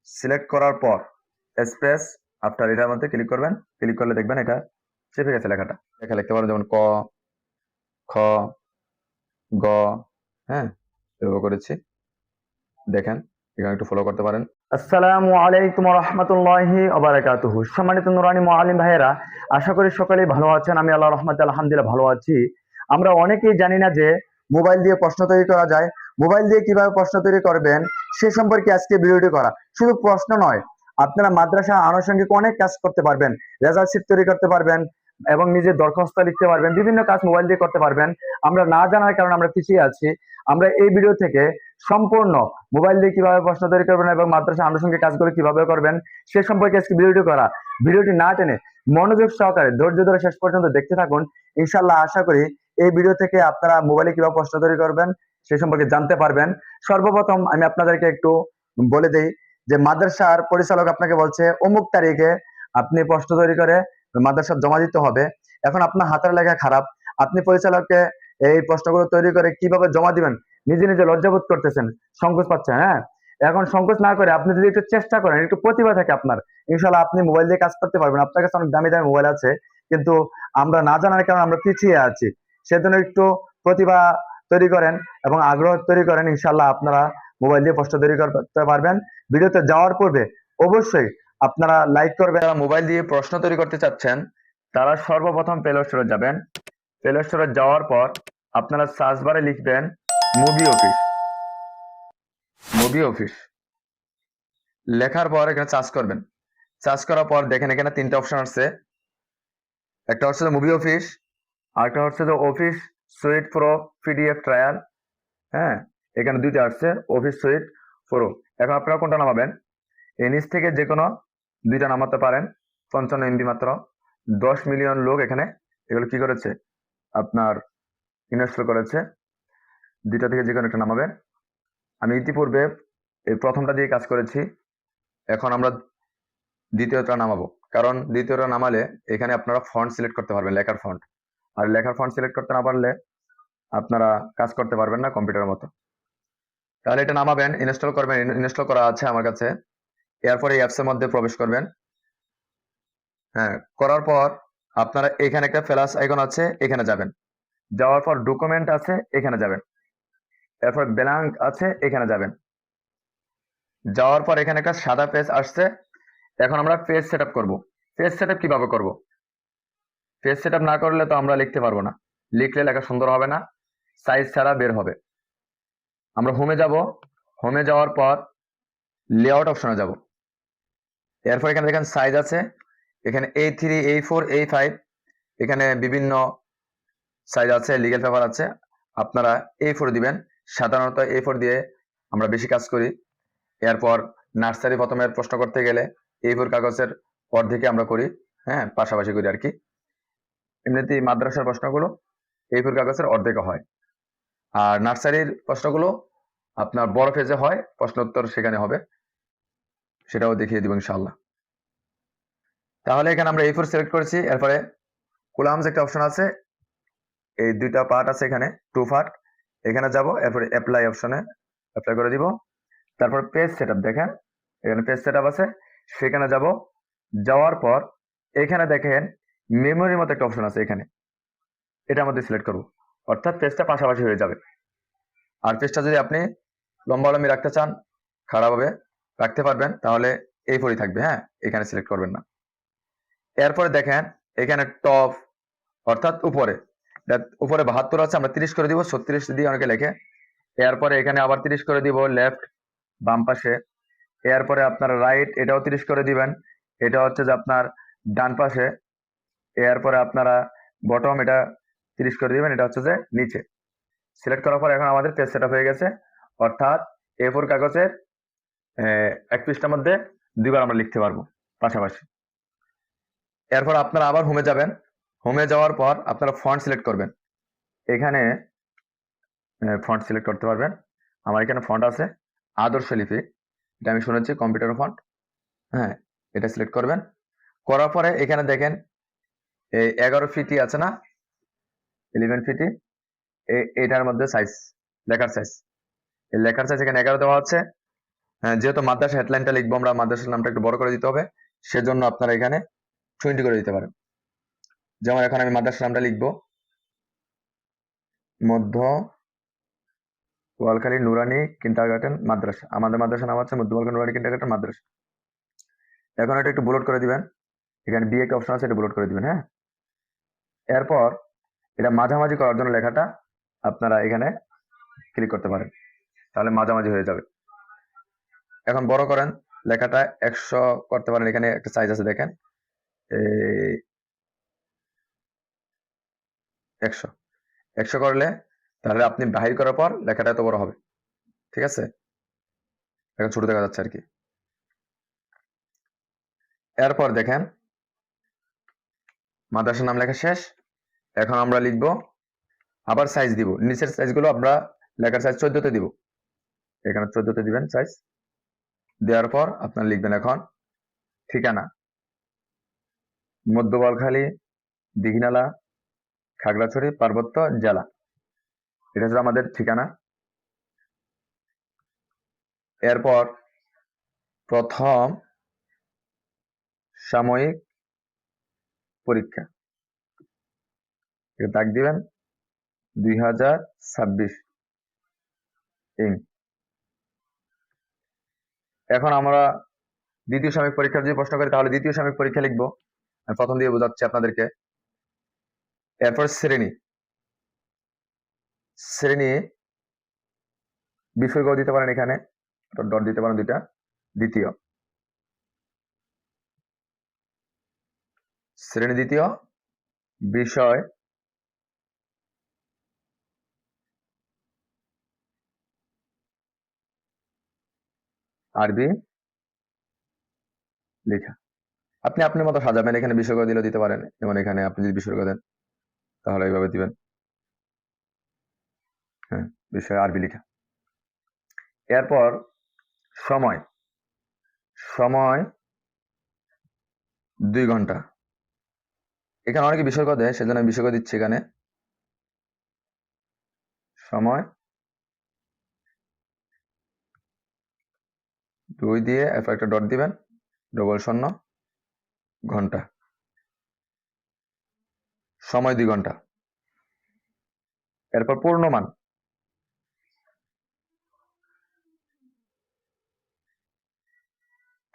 Select করার পর space after এটার মধ্যে ক্লিক করবেন। ক্লিক করলে দেখবেন এটা চেপে গেছে লেখাটা। লেখা লিখতে পারেন যেমন ক, খ, গ। হ্যাঁ, এভাবে করেছি, দেখেন এখানে একটু ফলো করতে পারেন। আসসালামু আলাইকুম ওয়া রাহমাতুল্লাহি ওয়া বারাকাতুহু। সম্মানিত নুরানি মুআল্লিম ভাইয়েরা, আশা করি সকলেই ভালো আছেন। আমি আল্লাহর রহমতে আলহামদুলিল্লাহ ভালো আছি। আমরা অনেকেই জানি না যে মোবাইল দিয়ে প্রশ্ন তৈরি করা যায়। মোবাইল দিয়ে কিভাবে প্রশ্ন তৈরি করবেন সে সম্পর্কে আজকে ভিডিওটি করা। শুধু প্রশ্ন নয়, আপনারা মাদ্রাসা আনুষঙ্গিক অনেক কাজ করতে পারবেন। রেজাল্ট শিট তৈরি করতে পারবেন এবং নিজের দরখাস্ত লিখতে পারবেন, বিভিন্ন কাজ মোবাইল দিয়ে করতে পারবেন। আমরা না জানার কারণে আমরা পিছিয়ে আছি। আমরা এই ভিডিও থেকে সম্পূর্ণ মোবাইল দিয়ে কিভাবে প্রশ্ন তৈরি করবেন এবং মাদ্রাসা আনুষঙ্গিক কাজগুলো কিভাবে করবেন সে সম্পর্কে আজকে ভিডিওটি করা। ভিডিওটি না টেনে মনোযোগ সহকারে ধৈর্য ধরে শেষ পর্যন্ত দেখতে থাকুন। ইনশাআল্লাহ আশা করি এই ভিডিও থেকে আপনারা মোবাইলে কিভাবে প্রশ্ন তৈরি করবেন সে সম্পর্কে জানতে পারবেন। সর্বপ্রথম আমি আপনাদেরকে একটু বলে দেই যে মাদ্রাসার পরিচালক আপনাকে বলছে অমুক তারিখে আপনি প্রশ্ন তৈরি করে মাদ্রাসা জমা দিতে হবে। এখন আপনার হাতের লেখা খারাপ, আপনি পরিচালককে এই প্রশ্নগুলো তৈরি করে কিভাবে জমা দিবেন নিজে নিজে লজ্জাবোধ করতেছেন, সংকোচ পাচ্ছেন। হ্যাঁ, এখন সংকোচ না করে আপনি যদি একটু চেষ্টা করেন, একটু প্রতিভা থাকে আপনার, ইনশাল্লাহ আপনি মোবাইল দিয়ে কাজ করতে পারবেন। আপনার কাছে অনেক দামি দামি মোবাইল আছে, কিন্তু আমরা না জানার কারণে আমরা পিছিয়ে আছি। সেজন্য একটু প্রতিভা তৈরি করেন এবং আগ্রহ তৈরি করেন, ইনশাল্লাহ আপনারা মোবাইল দিয়ে প্রশ্ন তৈরি করতে পারবেন। ভিডিওতে যাওয়ার পূর্বে অবশ্যই আপনারা লাইক করবেন। যারা মোবাইল দিয়ে প্রশ্ন তৈরি করতে চাচ্ছেন তারা সর্বপ্রথম প্লে স্টোরে যাবেন। প্লে স্টোরে যাওয়ার পর আপনারা সার্চ বারে লিখবেন মুভি অফিস। মুভি অফিস লেখার পর এখানে সার্চ করবেন। সার্চ করার পর দেখেন এখানে তিনটা অপশন আছে। একটা হচ্ছে মুভি অফিস, আরেকটা হচ্ছে যে office sweet pro PDF trial. হ্যাঁ, এখানে দুইটা আসছে অফিস সুইট প্রো। এখন আপনারা কোনটা নামাবেন? এই নিচ থেকে যে কোনো দুইটা নামাতে পারেন। 55 MB মাত্র। 10 মিলিয়ন লোক এখানে এগুলো কি করেছে আপনার ইনস্টল করেছে। দুইটা থেকে যে কোনো একটা নামাবেন। আমি ইতিপূর্বে এই প্রথমটা দিয়ে কাজ করেছি, এখন আমরা দ্বিতীয়টা নামাবো। কারণ দ্বিতীয়টা নামালে এখানে আপনারা ফন্ট সিলেক্ট করতে পারবেন, লেখার ফন্ট। আর লেখার ফন্ট সিলেক্ট করতে না পারলে আপনারা কাজ করতে পারবেন না কম্পিউটারের মতো। তাহলে এটা নামাবেন, ইনস্টল করবেন। ইনস্টল করা আছে আমার কাছে। এরপরে এই অ্যাপসের মধ্যে প্রবেশ করবেন। হ্যাঁ, করার পর আপনারা এখানে একটা প্লাস আইকন আছে, এখানে যাবেন। যাওয়ার পর ডকুমেন্ট আছে, এখানে যাবেন। এরপর ব্ল্যাঙ্ক আছে, এখানে যাবেন। যাওয়ার পর এখানে একটা সাদা পেজ আসছে। এখন আমরা পেজ সেটআপ করব। পেজ সেটআপ কিভাবে করব? পেজ সেটআপ না করলে তো আমরা লিখতে পারবো না, লিখলে লেখা সুন্দর হবে না, সাইজ ছাড়া বের হবে। আমরা হোমে যাব। হোমে যাওয়ার পর লেআউট অপশনে যাব। এরপর এখানে দেখেন সাইজ আছে, এখানে A3 A4 A5 এখানে বিভিন্ন সাইজ আছে, লিগেল পেপার আছে। আপনারা A4 দিবেন। সাধারণত A4 দিয়ে আমরা বেশি কাজ করি। এরপর নার্সারি প্রথমে প্রশ্ন করতে গেলে A4 কাগজের অর্ধেকে আমরা করি। হ্যাঁ, পাশাপাশি করি আর কি। এমনিতেই মাদ্রাসার প্রশ্নগুলো A4 কাগজের অর্ধেক হয়। আর নার্সারির প্রশ্নগুলো আপনার বড় পেজে হয়, প্রশ্ন উত্তর সেখানে হবে, সেটাও দেখিয়ে দিব ইনশাআল্লাহ। তাহলে এখানে আমরা A4 সিলেক্ট করেছি। এরপরে কলামস একটা অপশন আছে, এই দুইটা পার্ট আছে এখানে, টু পার্ট। এখানে যাব, এরপরে অ্যাপ্লাই অপশনে অ্যাপ্লাই করে দিব। তারপর পেজ সেটআপ, দেখেন এখানে পেজ সেটআপ আছে, সেখানে যাব। যাওয়ার পর এখানে দেখেন মেমোরির মতো একটা অপশন আছে, এখানে এটার মধ্যে সিলেক্ট করব। অর্থাৎ পেজটা পাশাপাশি হয়ে যাবে। আর পেজটা যদি আপনি লম্বালম্বি রাখতে চান, খারাপভাবে রাখতে পারবেন, তাহলে A4 থাকবে। হ্যাঁ, এখানে সিলেক্ট করবেন না। এরপরে দেখেন এখানে টপ অর্থাৎ উপরে, উপরে 72 আছে, আমরা 30 করে দিব। 36 দিয়ে অনেকে লেখে। এরপরে এখানে আবার 30 করে দিব লেফট, বাম পাশে। এরপরে আপনার রাইট, এটাও 30 করে দিবেন। এটা হচ্ছে যে আপনার ডান পাশে। এরপরে আপনারা বটম, এটা 30 করে দিবেন। এটা হচ্ছে যে নিচে। সিলেক্ট করার পর এখন আমাদের পেজ সেটআপ হয়ে গেছে। অর্থাৎ A4 কাগজের এক পৃষ্ঠার মধ্যে দুইবার আমরা লিখতে পারবো পাশাপাশি। এরপর আপনারা আবার হোমে যাবেন। হোমে যাওয়ার পর আপনারা ফন্ট সিলেক্ট করবেন। এখানে ফন্ট সিলেক্ট করতে পারবেন। আমার এখানে ফন্ট আছে আদর্শ লিপি, এটা আমি শুনেছি কম্পিউটার ফন্ট। হ্যাঁ, এটা সিলেক্ট করবেন। করার পরে এখানে দেখেন এই 11 ফিটই আছে না, 11 ফিটই, এটার মধ্যে সাইজ, লেখার সাইজ, এই লেখার সাইজ এখানে 11 দেওয়া আছে। হ্যাঁ, যেহেতু মাদ্রাসা হেডলাইনটা লিখবো আমরা, মাদ্রাসার নামটা একটু বড় করে দিতে হবে, সেজন্য আপনারা এখানে 20 করে দিতে পারেন। যেমন এখন আমি মাদ্রাসার নামটা লিখবো মধ্য বোয়ালখালী নুরানি কিন্ডারগার্টেন মাদ্রাসা। আমাদের মাদ্রাসার নাম হচ্ছে মধ্য বোয়ালখালী নুরানি কিন্ডারগার্টেন মাদ্রাসা। এখন এটা একটু বুলেট করে দিবেন, এখানে বি একটা অপশন আছে, এটা বুলেট করে দিবেন। হ্যাঁ, এরপর এটা মাঝামাঝি করার জন্য লেখাটা আপনারা এখানে ক্লিক করতে পারেন, তাহলে মাঝামাঝি হয়ে যাবে। এখন বড় করেন, লেখাটা 100 করতে পারেন, এখানে একটা সাইজ আছে দেখেন, এই 100 100 করলে তাহলে আপনি বাহির করার পর লেখাটা এত বড় হবে। ঠিক আছে, এখন ছোট দেখা যাচ্ছে আর কি। এরপর দেখেন মাদ্রাসার নাম লেখা শেষ। এখন আমরা লিখব, আবার সাইজ দিব, নিচের সাইজগুলো আমরা লেখার সাইজ 14তে দিব, এখানে 14তে দিবেন সাইজ। দেওয়ার পর আপনারা লিখবেন এখন ঠিকানা মধ্য বোয়ালখালী দীঘিনালা খাগড়াছড়ি পার্বত্য জেলা, এটা হচ্ছে আমাদের ঠিকানা। এরপর প্রথম সাময়িক পরীক্ষা, এটা দাগ দিবেন 2026 ইং। এখন আমরা দ্বিতীয় সাময়িক পরীক্ষার যদি প্রশ্ন করি তাহলে দ্বিতীয় সাময়িক পরীক্ষা লিখবো, আমি প্রথম দিয়ে বোঝাচ্ছি আপনাদেরকে। এরপর শ্রেণী, শ্রেণী বিষয়গ দিতে পারেন, এখানে ডট দিতে পারেন দুইটা। দ্বিতীয় শ্রেণী, দ্বিতীয় বিষয় আরবি লেখা। আপনি আপনার মতো সাজাবেন, এখানে বিষয়গ দিলে দিতে পারেন, যেমন এখানে আপনি যদি বিষয়গ দেন তাহলে এইভাবে দিবেন। হ্যাঁ, বিষয় আরবি লেখা। এরপর সময়, সময় 2 ঘন্টা। এখানে অনেকে বিষয়গ দেয়, সেজন্য আমি বিষয়গ দিচ্ছি এখানে। সময় 2 দিয়ে এরপর একটা ডট দিবেন, ডবল শূন্য, ঘন্টা, সময় 2 ঘন্টা। এরপর পূর্ণমান,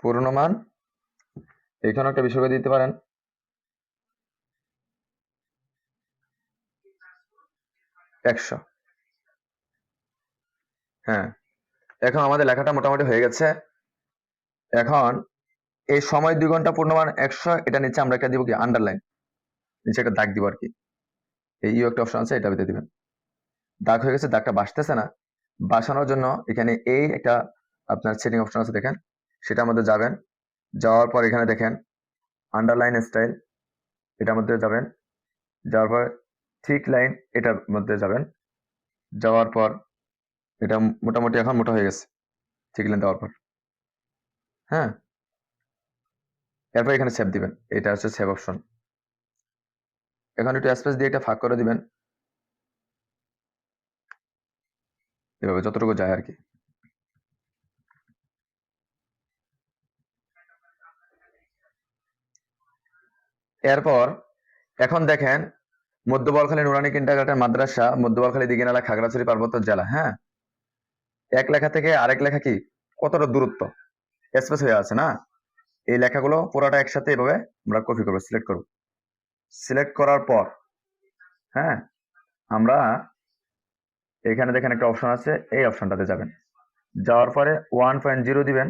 পূর্ণমান এখানে একটা বিষয় দিতে পারেন 100। হ্যাঁ, এখন আমাদের লেখাটা মোটামুটি হয়ে গেছে। এখন এই সময় 2 ঘন্টা পূর্ণমান 100, এটা নিচে আমরা একটা দিব কি আন্ডারলাইন, নিচে একটা দাগ দিব আর কি, এই ইউ একটা অপশন আছে, এটা দিতে দিবেন। দাগ হয়ে গেছে, দাগটা বাসতেছে না, বাসানোর জন্য এখানে এই একটা আপনার সেটিং অপশন আছে দেখেন, সেটার মধ্যে যাবেন। যাওয়ার পর এখানে দেখেন আন্ডারলাইন স্টাইল, এটার মধ্যে যাবেন। যাওয়ার পর থিক লাইন, এটার মধ্যে যাবেন। যাওয়ার পর এটা মোটামুটি এখন মোটা হয়ে গেছে থিক লাইন দেওয়ার পর। হ্যাঁ, এরপর এখানে সেভ দিবেন, এটা হচ্ছে সেভ অপশন। এখন একটু স্পেস দিয়ে এটা ফাঁক করে দিবেন, এভাবে যতটুকু যায় আর কি। এরপর এখন দেখেন মধ্য বোয়ালখালী নুরানি কিন্ডারগার্টেন মাদ্রাসা মধ্য বোয়ালখালী দীঘিনালা খাগড়াছড়ি পার্বত্য জেলা। হ্যাঁ, এক লেখা থেকে আরেক লেখা কি কতটা দূরত্ব, স্পেস হয়ে আছে না, এই লেখাগুলো পুরোটা একসাথে এভাবে আমরা কপি করবো, সিলেক্ট করব। সিলেক্ট করার পর হ্যাঁ, আমরা এখানে দেখেন একটা অপশন আছে, এই অপশনটাতে যাবেন। যাওয়ার পরে 1.0 দিবেন,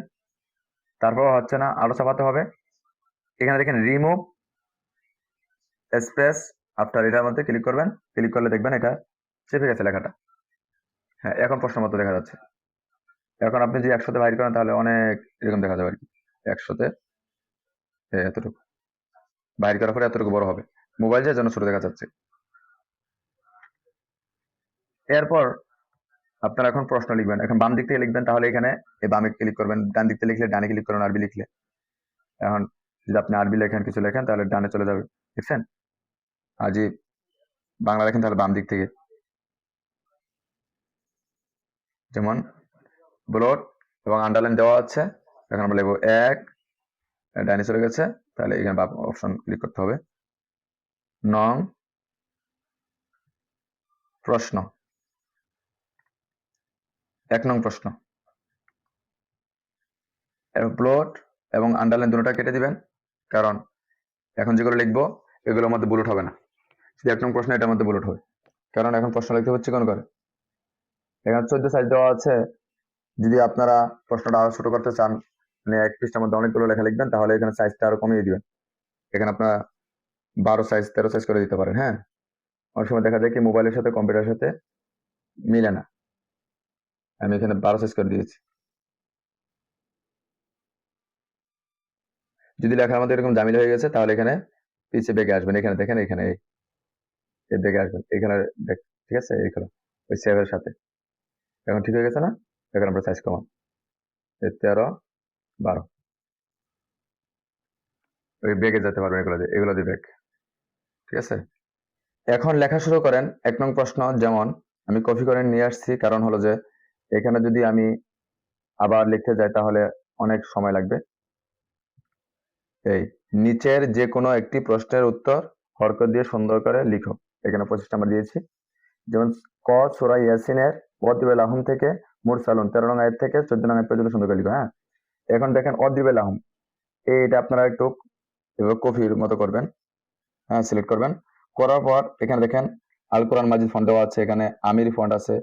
তারপর হচ্ছে না, আরো চাপাতে হবে। এখানে দেখেন রিমুভ স্পেস আফটার, এটার মধ্যে ক্লিক করবেন, ক্লিক করলে দেখবেন এটা চেপে গেছে লেখাটা। হ্যাঁ, এখন প্রশ্ন মতো দেখা যাচ্ছে। এখন আপনি যদি 100তে বাইর করেন তাহলে অনেক এরকম দেখা যাবে আর কি, 100তে এতটুকু বাইর করার পরে এতটুকু বড় হবে, মোবাইল যে জন্য ছোট দেখা যাচ্ছে। এরপর আপনারা এখন প্রশ্ন লিখবেন, এখন বাম দিক থেকে লিখবেন, তাহলে এখানে এই বামে ক্লিক করবেন, ডান দিক থেকে লিখলে ডানে ক্লিক করবেন আরবি লিখলে। এখন যদি আপনি আরবি লেখেন, কিছু লেখেন, তাহলে ডানে চলে যাবে, দেখছেন। আর যদি বাংলা লেখেন তাহলে বাম দিক থেকে, যেমন ব্লড এবং আন্ডারলাইন দেওয়া আছে। এখন আমরা লিখবো 1, ডাইনে চলে গেছে, তাহলে এখানে অপশন ক্লিক করতে হবে। নং প্রশ্ন, 1 নং প্রশ্ন। ব্লট এবং আন্ডারলাইন দুটোটা কেটে দিবেন, কারণ এখন যেগুলো লিখবো এগুলোর মধ্যে বুলেট হবে না, শুধু 1 নং প্রশ্ন এটার মধ্যে বুলেট হবে, কারণ এখন প্রশ্ন লিখতে হচ্ছে কোন করে। এখানে 14 সাইজ দেওয়া আছে। যদি আপনারা প্রশ্নটা আরো ছোট করতে চান, মানে 1 পৃষ্ঠার মধ্যে অনেকগুলো লেখা লিখবেন, তাহলে এখানে সাইজটা আরো কমিয়ে দিবেন। এখানে আপনারা 12 সাইজ 13 সাইজ করে দিতে পারেন। হ্যাঁ, অনেক সময় দেখা যায় কি মোবাইলের সাথে কম্পিউটারের সাথে মিলে না, আমি এখানে 12 সাইজ করে দিয়েছি। যদি লেখার মধ্যে এরকম জামিল হয়ে গেছে, তাহলে এখানে পিছিয়ে বেগে আসবেন। এখানে দেখেন, এখানে এই বেগে আসবেন, এখানে ঠিক আছে, এইগুলো ওই সেভের সাথে। এখন ঠিক হয়ে গেছে না? এখন আমরা সাইজ কমান 13, 12, ওই বেগে যেতে পারবেন, এগুলো দিয়ে বেগ। ঠিক আছে, এখন লেখা শুরু করেন। 1 নং প্রশ্ন যেমন আমি কপি করে নিয়ে আসছি, কারণ হলো যে এখানে যদি আমি আবার লিখতে যাই তাহলে অনেক সময় লাগবে। এই নিচের যে কোনো একটি প্রশ্নের উত্তর হরকত দিয়ে সুন্দর করে লিখো। এখানে 25 নাম্বার দিয়েছি। যেমন ক সূরা ইয়াসিনের ওয়াদিবে লাহুম থেকে মুরসালুন 13 নং আয়াত থেকে 14 নং আয়াত পর্যন্ত সুন্দর করে লিখো। হ্যাঁ, এখন দেখেন ওয়াদিবে লাহুম, এটা আপনারা একটু এভাবে কপির মতো করবেন। হ্যাঁ, সিলেক্ট করবেন, করার পর এখানে দেখেন আল কোরআন মাজিদ ফন্ট দেওয়া আছে, এখানে আমির ফন্ট আছে,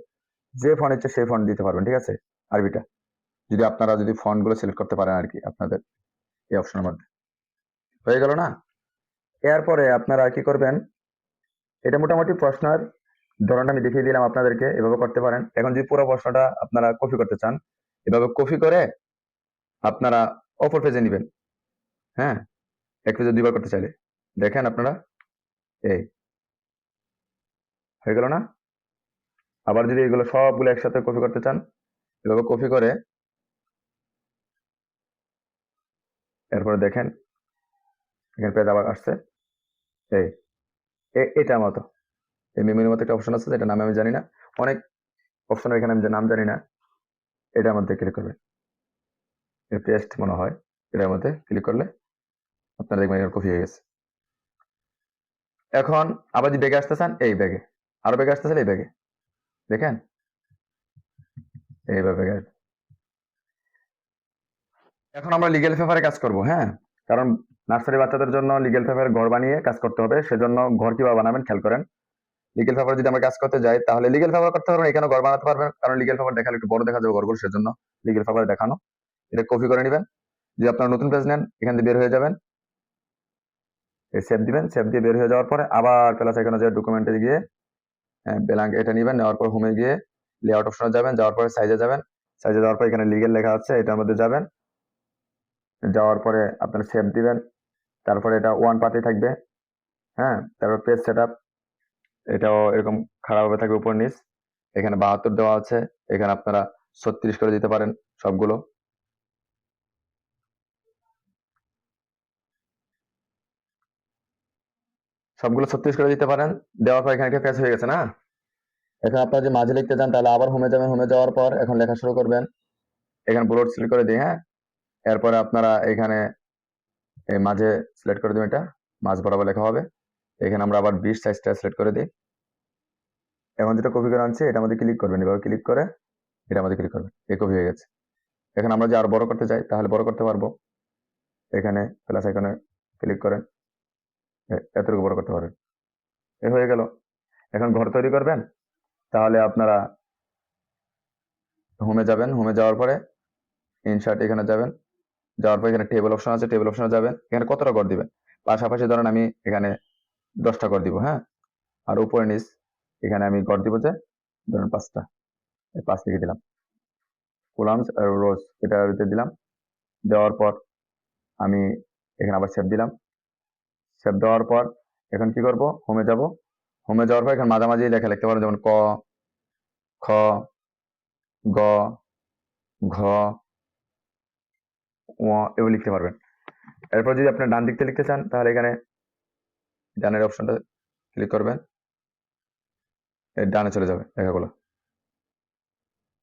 যে ফন্ট ইচ্ছে সেই ফন্ট দিতে পারবেন। ঠিক আছে, আরবিটা যদি আপনারা ফন্ট গুলো সিলেক্ট করতে পারেন আর কি, আপনাদের এই অপশনের মধ্যে হয়ে গেল না। এরপরে আপনারা কি করবেন, এটা মোটামুটি প্রশ্নের ধরনটা আমি দেখিয়ে দিলাম আপনাদেরকে, এভাবে করতে পারেন। এখন যদি পুরো প্রশ্নটা আপনারা কপি করতে চান, এভাবে কপি করে আপনারা অপর পেজে নিবেন। হ্যাঁ, এক পেজে 2বার করতে চাইলে দেখেন আপনারা, এই হয়ে গেল না। আবার যদি এগুলো সবগুলো একসাথে কপি করতে চান, এভাবে কপি করে এরপরে দেখেন এখানে পেজ আবার আসছে, এই এটার মতো এই মেমোরির মতো একটা অপশন আছে, যেটা নামে আমি জানি না, অনেক অপশন এখানে আমি নাম জানি না। এটার মধ্যে ক্লিক করবেন, পেস্ট মনে হয়, এটার মধ্যে ক্লিক করলে আপনারা দেখবেন এর কপি হয়ে গেছে। এখন আবার যদি ব্যাগে আসতে চান, এই ব্যাগে, আরো ব্যাগে আসতে চান এই ব্যাগে, দেখেন এইভাবে ব্যাগে আসবে। এখন আমরা লিগেল পেপারে কাজ করব। হ্যাঁ, কারণ নার্সারি বাচ্চাদের জন্য লিগেল পেপার ঘর বানিয়ে কাজ করতে হবে, সেজন্য ঘর কিভাবে বানাবেন খেয়াল করেন। লিগেল পেপার যদি আমরা কাজ করতে যাই, তাহলে লিগেল পেপার করতে পারবেন, এখানে ঘর বানাতে পারবেন, কারণ লিগেল পেপার দেখালে একটু বড় দেখা যাবে ঘরগুলো, সেজন্য লিগেল পেপার দেখানো। এটা কপি করে নেবেন। যদি আপনারা নতুন পেজ নেন, এখান দিয়ে বের হয়ে যাবেন, সেভ দিবেন, সেভ দিয়ে বের হয়ে যাওয়ার পরে আবার প্লাস এখানে যে ডকুমেন্টে গিয়ে ব্ল্যাঙ্ক এটা নেবেন, নেওয়ার পর হোমে গিয়ে লেআউট অপশনে যাবেন, যাওয়ার পরে সাইজে যাবেন, সাইজে যাওয়ার পর এখানে লিগেল লেখা আছে, এটার মধ্যে যাবেন, যাওয়ার পরে আপনারা সেভ দিবেন। তারপরে এটা ওয়ান পার্টি থাকবে। হ্যাঁ, তারপর পেজ সেটআপ, এটাও এরকম খারাপভাবে থাকবে উপর নিচ। এখানে 72 দেওয়া আছে, এখানে আপনারা 36 করে দিতে পারেন সবগুলো। সবগুলো 36 করে দিতে পারেন। দেওয়ার পর এখানে একটা পেজ হয়ে গেছে না। এখন আপনারা যে মাঝে লিখতে চান, তাহলে আবার হোমে যাবেন, হোমে যাওয়ার পর এখন লেখা শুরু করবেন। এখানে বুলেট সিলেক্ট করে দিই। হ্যাঁ, এরপরে আপনারা এখানে এই মাঝে সিলেক্ট করে দেবেন, এটা মাঝ বরাবর লেখা হবে। এখানে আমরা আবার 20 সাইজটা সিলেক্ট করে দিই। এখন যেটা কপি করে আনছি এটার মধ্যে ক্লিক করবেন, এভাবে ক্লিক করে এটার মধ্যে ক্লিক করবেন, এই কপি হয়ে গেছে। এখন আমরা যে আরো বড় করতে চাই, তাহলে বড় করতে পারবো। এখানে প্লাস এখানে ক্লিক করেন, এতটুকু বড় করতে পারবেন, এ হয়ে গেল। এখন ঘর তৈরি করবেন, তাহলে আপনারা হোমে যাবেন, হোমে যাওয়ার পরে ইনসার্ট এখানে যাবেন, যাওয়ার পর এখানে টেবিল অপশন আছে, টেবিল অপশনে যাবেন। এখানে কতটা ঘর দিবেন, পাশাপাশি ধরেন আমি এখানে 10টা ঘর দিব। হ্যাঁ, আর উপরে নিচ এখানে আমি ঘর দিব যে ধরুন 5টা, 5 লিখে দিলাম, কলামস আর রোজ এটা দিলাম। দেওয়ার পর আমি এখানে আবার সেভ দিলাম। সেভ দেওয়ার পর এখন কি করব, হোমে যাব, হোমে যাওয়ার পর এখানে মাঝামাঝি লেখা লিখতে পারেন, যেমন ক, খ, গ, ঘ, ও, এগুলো লিখতে পারবেন। এরপর যদি আপনি ডান দিক থেকে লিখতে চান, তাহলে এখানে ডানের অপশনটা ক্লিক করবেন, ডানে চলে যাবে লেখাগুলো।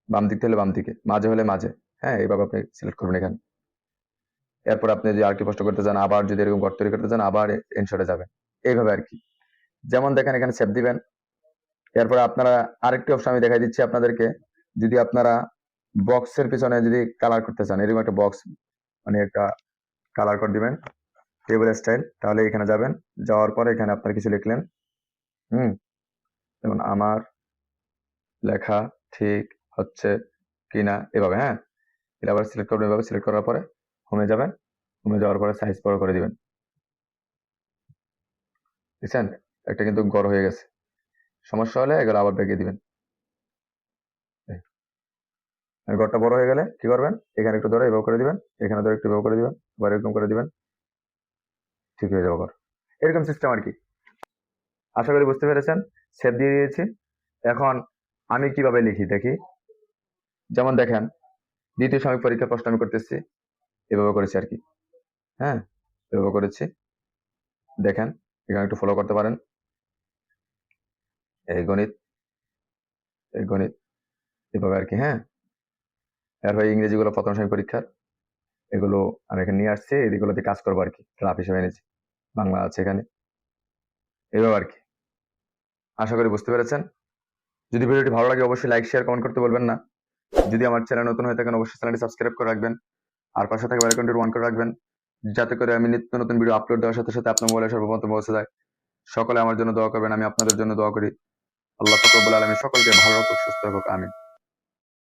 বাম দিক থেকে হলে বাম দিকে, মাঝে হলে মাঝে, হ্যাঁ, এইভাবে আপনি সিলেক্ট করবেন এখানে। এরপর আপনি যদি আরেকটু কষ্ট করতে চান, আবার যদি এরকম ঘর তৈরি করতে চান, আবার ইনশর্টে যাবেন, এইভাবে আর কি। যেমন দেখেন এখানে সেভ দিবেন। এরপরে আপনারা আরেকটি অপশন আমি দেখাই দিচ্ছি আপনাদেরকে। যদি আপনারা বক্সের পিছনে যদি কালার করতে চান, এরকম একটা বক্স মানে একটা কালার করে দিবেন টেবিল স্টাইল, তাহলে এখানে যাবেন, যাওয়ার পরে এখানে আপনারা কিছু লিখলেন। যেমন আমার লেখা ঠিক হচ্ছে কিনা, এভাবে। হ্যাঁ, এটা আবার সিলেক্ট করবেন, এভাবে সিলেক্ট করার পরে হোমে যাবেন, হোমে যাওয়ার পরে সাইজ বড় করে দিবেন। বুঝছেন, একটা কিন্তু গড় হয়ে গেছে। সমস্যা হলে এগুলো আবার বেঁকিয়ে দিবেন। আর ঘরটা বড় হয়ে গেলে কি করবেন, এখানে একটু ধরে এভাবে করে দিবেন, এখানে ধরে একটু এভাবে করে দিবেন, আবার এরকম করে দিবেন, ঠিক হয়ে যাবে ঘর। এরকম সিস্টেম আর কি। আশা করি বুঝতে পেরেছেন। সেভ দিয়ে দিয়েছি। এখন আমি কিভাবে লিখি দেখি। যেমন দেখেন, দ্বিতীয় সাময়িক পরীক্ষার প্রশ্ন আমি করতেছি, এভাবে করেছি আর কি। হ্যাঁ, এভাবে করেছি, দেখেন এখানে একটু ফলো করতে পারেন। এই গণিত, এই গণিত, এভাবে আর কি। হ্যাঁ, এরপর ইংরেজি গুলো প্রথম সাময়িক পরীক্ষার, এগুলো আমি এখানে নিয়ে আসছি, এগুলোতে কাজ করবো আর কি, রাফ হিসেবে এনেছি। বাংলা আছে এখানে, এভাবে আর কি। আশা করি বুঝতে পেরেছেন। যদি ভিডিওটি ভালো লাগে অবশ্যই লাইক শেয়ার কমেন্ট করতে বলবেন না। যদি আমার চ্যানেল নতুন হয়ে থাকেন অবশ্যই চ্যানেলটি সাবস্ক্রাইব করে রাখবেন, আর পাশে থাকা বেল আইকনটি অন করে রাখবেন, যাতে করে আমি নিত্য নতুন ভিডিও আপলোড দেওয়ার সাথে সাথে আপনার মোবাইলে সর্বপ্রথম পৌঁছে যায়। সকলে আমার জন্য দোয়া করবেন, আমি আপনাদের জন্য দোয়া করি। আল্লাহ পাক রব্বুল আলামিন সকলকে ভালো রাখুক, সুস্থ রাখুক, আমিন।